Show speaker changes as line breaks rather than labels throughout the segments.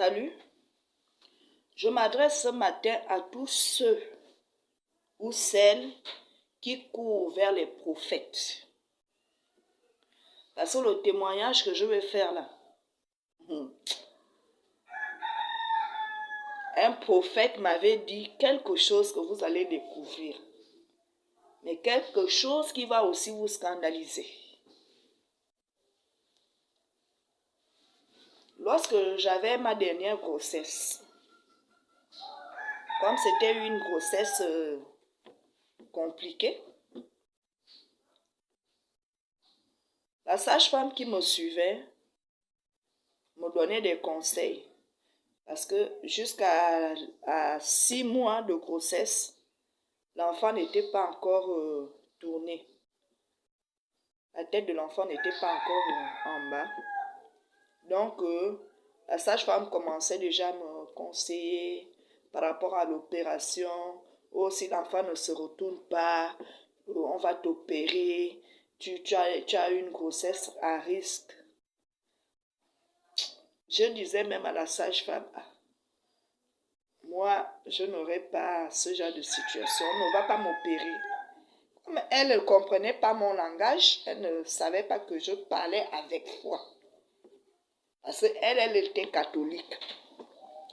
Salut, je m'adresse ce matin à tous ceux ou celles qui courent vers les prophètes. Parce que le témoignage que je vais faire là, un prophète m'avait dit quelque chose que vous allez découvrir, mais quelque chose qui va aussi vous scandaliser. Lorsque j'avais ma dernière grossesse, comme c'était une grossesse compliquée, la sage-femme qui me suivait me donnait des conseils. Parce que jusqu'à 6 mois de grossesse, l'enfant n'était pas encore tourné. La tête de l'enfant n'était pas encore en bas. Donc, la sage-femme commençait déjà à me conseiller par rapport à l'opération. Oh, si l'enfant ne se retourne pas, on va t'opérer. Tu as une grossesse à risque. Je disais même à la sage-femme, moi, je n'aurais pas ce genre de situation. On ne va pas m'opérer. Comme elle ne comprenait pas mon langage, elle ne savait pas que je parlais avec foi. Parce qu'elle était catholique.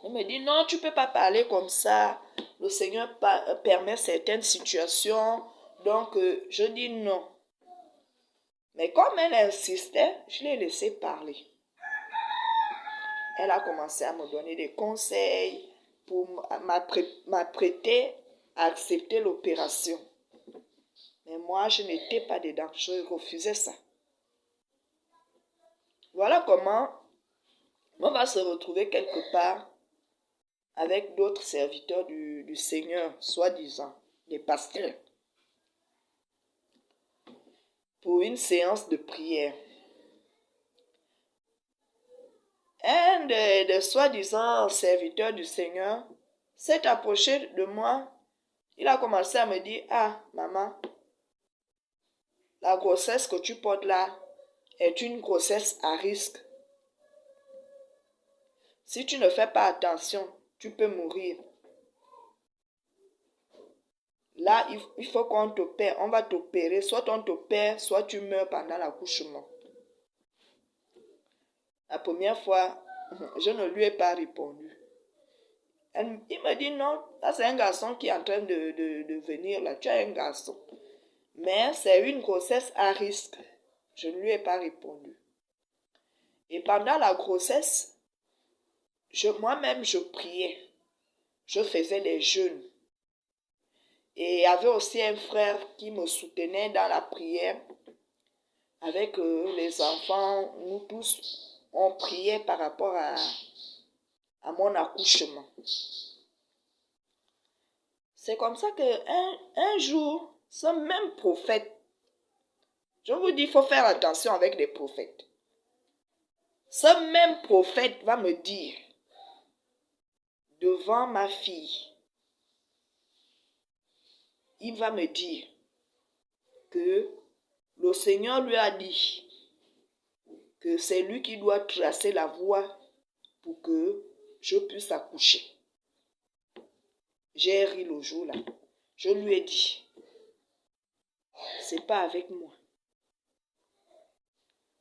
Elle me dit, non, tu ne peux pas parler comme ça. Le Seigneur permet certaines situations. Donc, je dis non. Mais comme elle insistait, je l'ai laissé parler. Elle a commencé à me donner des conseils pour m'apprêter à accepter l'opération. Mais moi, je n'étais pas dedans. Je refusais ça. Voilà comment on va se retrouver quelque part avec d'autres serviteurs du Seigneur, soi-disant, des pasteurs, pour une séance de prière. Un des soi-disant serviteurs du Seigneur s'est approché de moi. Il a commencé à me dire, ah, maman, la grossesse que tu portes là est une grossesse à risque. Si tu ne fais pas attention, tu peux mourir. Là, il faut qu'on t'opère. On va t'opérer. Soit on t'opère, soit tu meurs pendant l'accouchement. La première fois, je ne lui ai pas répondu. Il me dit non, là c'est un garçon qui est en train de venir là. Tu as un garçon. Mais c'est une grossesse à risque. Je ne lui ai pas répondu. Et pendant la grossesse, moi-même je priais. Je faisais des jeûnes. Et il y avait aussi un frère qui me soutenait dans la prière. Avec les enfants, nous tous, on priait par rapport à mon accouchement. C'est comme ça qu'un jour, ce même prophète, je vous dis, il faut faire attention avec les prophètes. Ce même prophète va me dire, devant ma fille, il va me dire que le Seigneur lui a dit que c'est lui qui doit tracer la voie pour que je puisse accoucher. J'ai ri le jour-là. Je lui ai dit, c'est pas avec moi.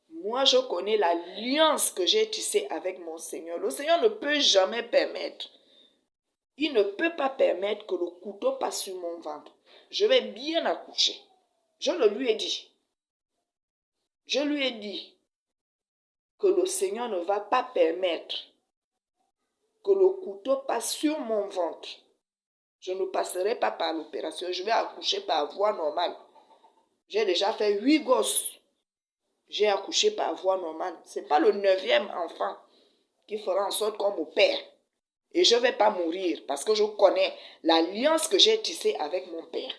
Moi, je connais l'alliance que j'ai tissée avec mon Seigneur. Le Seigneur ne peut jamais permettre. Il ne peut pas permettre que le couteau passe sur mon ventre. Je vais bien accoucher. Je le lui ai dit. Je lui ai dit que le Seigneur ne va pas permettre que le couteau passe sur mon ventre. Je ne passerai pas par l'opération. Je vais accoucher par voie normale. J'ai déjà fait 8 gosses. J'ai accouché par voie normale. Ce n'est pas le 9e enfant qui fera en sorte qu'on m'opère. Et je ne vais pas mourir parce que je connais l'alliance que j'ai tissée avec mon père.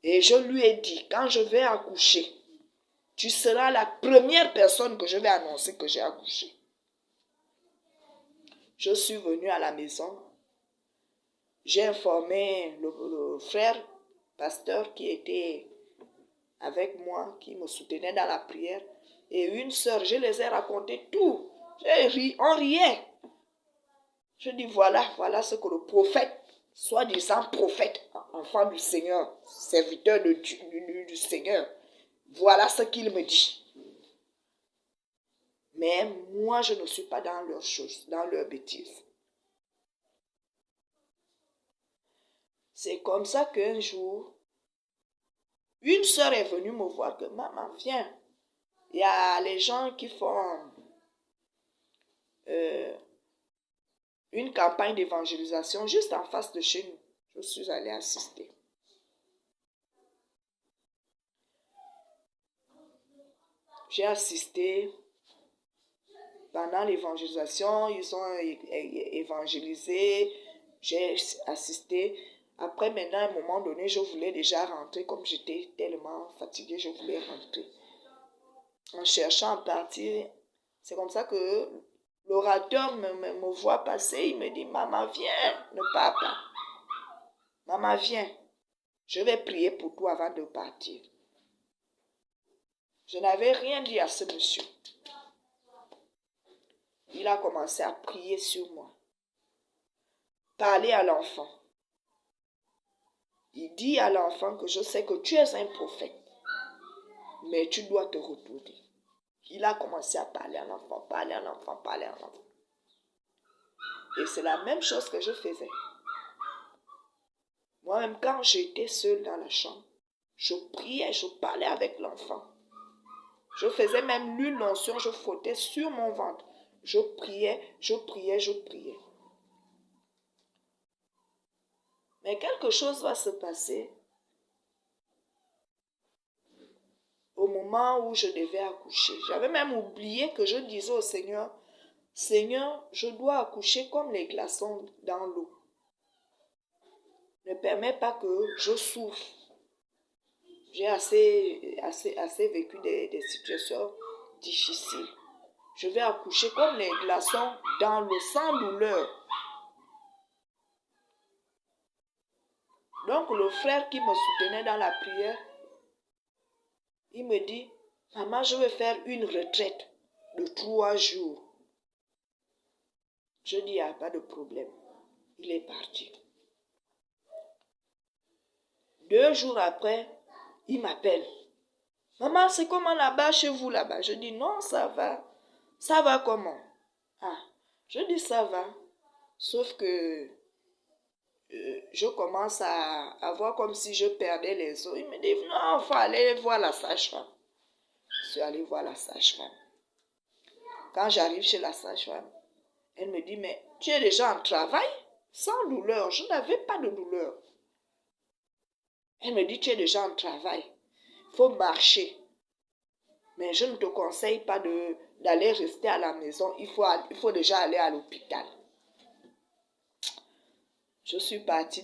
Et je lui ai dit, quand je vais accoucher, tu seras la première personne que je vais annoncer que j'ai accouché. Je suis venue à la maison. J'ai informé le frère pasteur qui était avec moi, qui me soutenait dans la prière, et une sœur. Je les ai raconté tout. J'ai ri, on riait. Je dis, voilà ce que le prophète, soi-disant prophète, enfant du Seigneur, serviteur du Seigneur, voilà ce qu'il me dit. Mais moi, je ne suis pas dans leurs choses, dans leurs bêtises. C'est comme ça qu'un jour, une sœur est venue me voir que maman, viens. Il y a les gens qui font une campagne d'évangélisation juste en face de chez nous. Je suis allée assister. J'ai assisté pendant l'évangélisation. Ils ont évangélisé. J'ai assisté. Après, maintenant, à un moment donné, je voulais déjà rentrer. Comme j'étais tellement fatiguée, je voulais rentrer. En cherchant à partir, c'est comme ça que l'orateur me voit passer. Il me dit, maman, viens, ne pars pas. Maman, viens. Je vais prier pour toi avant de partir. Je n'avais rien dit à ce monsieur. Il a commencé à prier sur moi. Parler à l'enfant. Il dit à l'enfant que je sais que tu es un prophète, mais tu dois te retourner. Il a commencé à parler à l'enfant, parler à l'enfant, parler à l'enfant. Et c'est la même chose que je faisais. Moi-même, quand j'étais seule dans la chambre, je priais, je parlais avec l'enfant. Je faisais même l'une l'onction, je frottais sur mon ventre. Je priais, je priais, je priais. Mais quelque chose va se passer au moment où je devais accoucher. J'avais même oublié que je disais au Seigneur, Seigneur, je dois accoucher comme les glaçons dans l'eau. Ne permets pas que je souffre. J'ai assez vécu des situations difficiles. Je vais accoucher comme les glaçons dans l'eau, sans douleur. Donc le frère qui me soutenait dans la prière, il me dit, maman, je vais faire une retraite de 3 jours. Je dis, il n'y a pas de problème. Il est parti. 2 jours après, il m'appelle. Maman, c'est comment là-bas, chez vous là-bas? Je dis, non, ça va. Ça va comment? Ah, je dis, ça va. Sauf que je commence à avoir comme si je perdais les os. Il me dit, non, il faut aller voir la sage-femme. Je suis allée voir la sage-femme. Quand j'arrive chez la sage-femme, elle me dit, mais tu es déjà en travail? Sans douleur. Je n'avais pas de douleur. Elle me dit, tu es déjà en travail. Il faut marcher. Mais je ne te conseille pas d'aller rester à la maison. Il faut déjà aller à l'hôpital. Je suis partie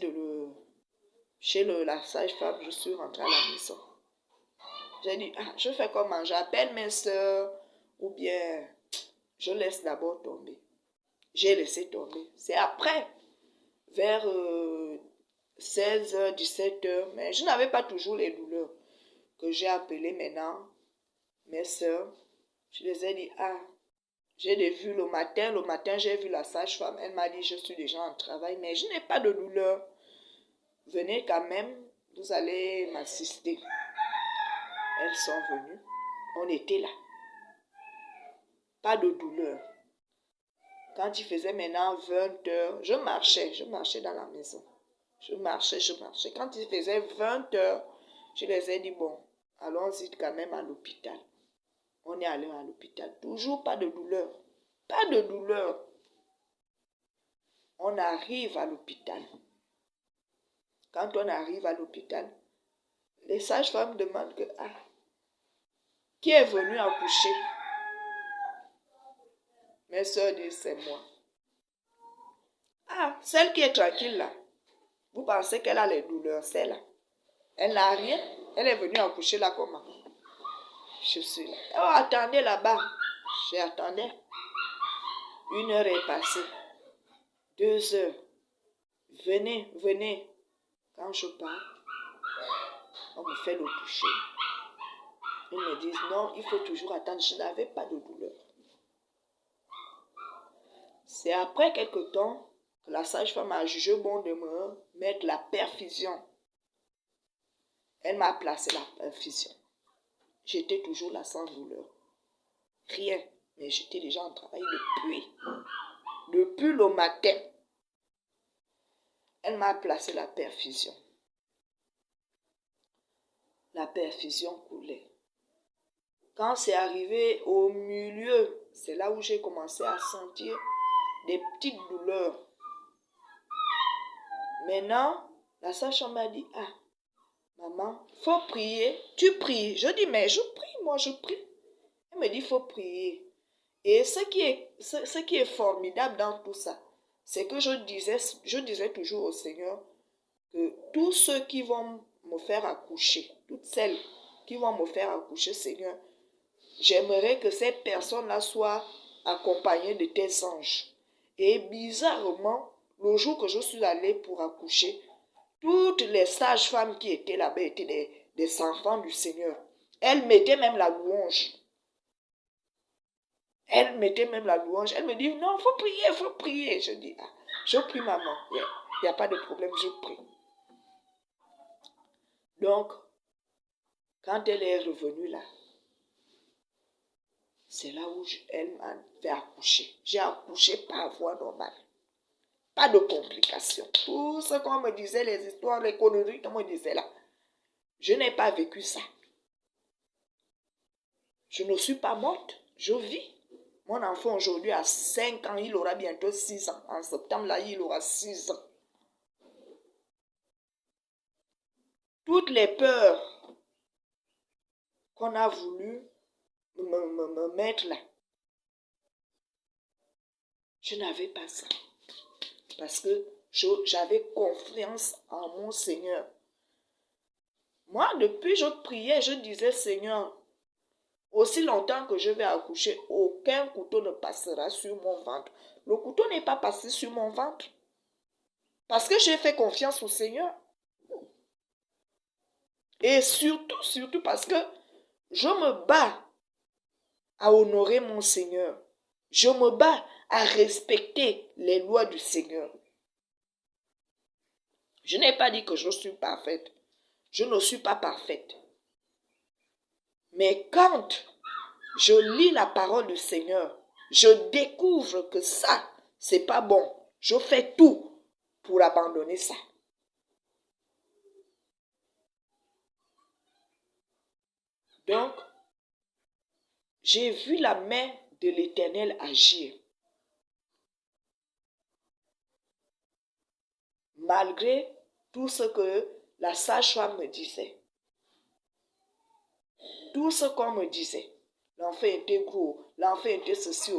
chez la sage-femme. Je suis rentrée à la maison. J'ai dit, je fais comment? J'appelle mes soeurs ou bien je laisse d'abord tomber. J'ai laissé tomber. C'est après, vers 16h, 17h, mais je n'avais pas toujours les douleurs, que j'ai appelé maintenant mes soeurs. Je les ai dit, j'ai vu le matin j'ai vu la sage-femme, elle m'a dit, je suis déjà en travail, mais je n'ai pas de douleur. Venez quand même, vous allez m'assister. Elles sont venues, on était là. Pas de douleur. Quand il faisait maintenant 20h, je marchais dans la maison. Je marchais. Quand il faisait 20h, je les ai dit, bon, allons-y quand même à l'hôpital. On est allé à l'hôpital. Toujours pas de douleur. Pas de douleur. On arrive à l'hôpital. Quand on arrive à l'hôpital, les sages-femmes demandent que, qui est venu accoucher? Mes soeurs disent, c'est moi. Celle qui est tranquille là. Vous pensez qu'elle a les douleurs, celle-là? Elle n'a rien. Elle est venue accoucher là comment? Je suis là. Oh, attendez là-bas. J'attendais. 1 heure est passée. 2 heures. Venez. Quand je pars, on me fait le toucher. Ils me disent non, il faut toujours attendre. Je n'avais pas de douleur. C'est après quelque temps que la sage-femme a jugé bon de me mettre la perfusion. Elle m'a placé la perfusion. J'étais toujours là sans douleur. Rien. Mais j'étais déjà en travail depuis le matin. Elle m'a placé la perfusion. La perfusion coulait. Quand c'est arrivé au milieu, c'est là où j'ai commencé à sentir des petites douleurs. Maintenant, la sage-femme m'a dit, ah, maman, il faut prier. Tu pries. Je dis, mais je prie, moi, je prie. Elle me dit, il faut prier. Et ce qui est formidable dans tout ça, c'est que je disais toujours au Seigneur que tous ceux qui vont me faire accoucher, toutes celles qui vont me faire accoucher, Seigneur, j'aimerais que ces personnes-là soient accompagnées de tes anges. Et bizarrement, le jour que je suis allée pour accoucher, toutes les sages-femmes qui étaient là-bas étaient des enfants du Seigneur. Elles mettaient même la louange. Elle mettait même la louange. Elle me dit, non, il faut prier, il faut prier. Je dis, ah, je prie maman. Il n'y a pas de problème, je prie. Donc, quand elle est revenue là, c'est là où elle m'a fait accoucher. J'ai accouché par voie normale. Pas de complications. Tout ce qu'on me disait, les histoires, les conneries qu'on me disait là, je n'ai pas vécu ça. Je ne suis pas morte, je vis. Mon enfant aujourd'hui a 5 ans, il aura bientôt 6 ans. En septembre, là, il aura 6 ans. Toutes les peurs qu'on a voulu me mettre là, je n'avais pas ça. Parce que j'avais confiance en mon Seigneur. Moi, depuis, je priais, je disais, Seigneur, aussi longtemps que je vais accoucher, aucun couteau ne passera sur mon ventre. Le couteau n'est pas passé sur mon ventre. Parce que j'ai fait confiance au Seigneur. Et surtout parce que je me bats à honorer mon Seigneur. Je me bats à respecter les lois du Seigneur. Je n'ai pas dit que je suis parfaite. Je ne suis pas parfaite. Mais quand je lis la parole du Seigneur, je découvre que ça, c'est pas bon. Je fais tout pour abandonner ça. Donc, j'ai vu la main de l'Éternel agir. Malgré tout ce que la sage-femme me disait. Tout ce qu'on me disait. L'enfant était gros, l'enfant était ceci.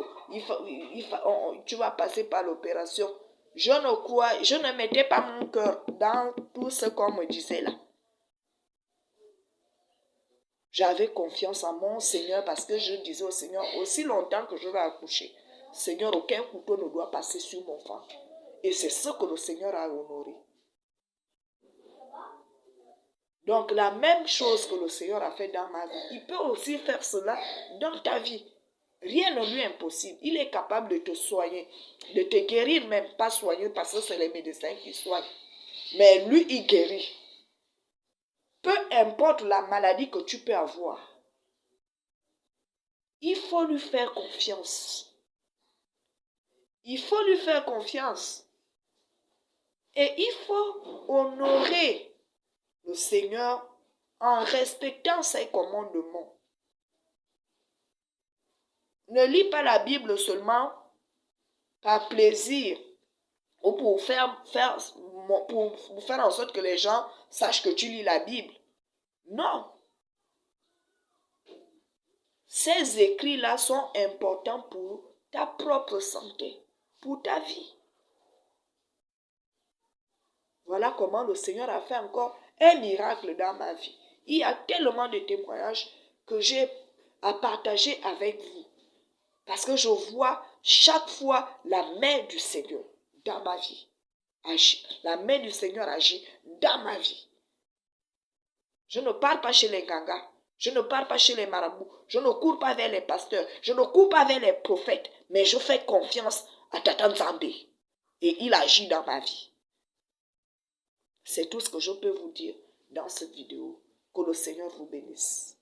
Tu vas passer par l'opération. Je ne mettais pas mon cœur dans tout ce qu'on me disait là. J'avais confiance en mon Seigneur parce que je disais au Seigneur, aussi longtemps que je vais accoucher, Seigneur, aucun couteau ne doit passer sur mon ventre. Et c'est ce que le Seigneur a honoré. Donc la même chose que le Seigneur a fait dans ma vie, il peut aussi faire cela dans ta vie. Rien ne lui est impossible. Il est capable de te soigner, de te guérir même, pas soigner parce que c'est les médecins qui soignent. Mais lui, il guérit. Peu importe la maladie que tu peux avoir, il faut lui faire confiance. Il faut lui faire confiance. Et il faut honorer le Seigneur en respectant ses commandements. Ne lis pas la Bible seulement par plaisir ou pour faire en sorte que les gens sachent que tu lis la Bible. Non. Ces écrits-là sont importants pour ta propre santé, pour ta vie. Voilà comment le Seigneur a fait encore un miracle dans ma vie. Il y a tellement de témoignages que j'ai à partager avec vous. Parce que je vois chaque fois la main du Seigneur dans ma vie. La main du Seigneur agit dans ma vie. Je ne pars pas chez les gangas. Je ne pars pas chez les marabouts. Je ne cours pas vers les pasteurs. Je ne cours pas vers les prophètes. Mais je fais confiance à Tata Nzambe. Et il agit dans ma vie. C'est tout ce que je peux vous dire dans cette vidéo. Que le Seigneur vous bénisse.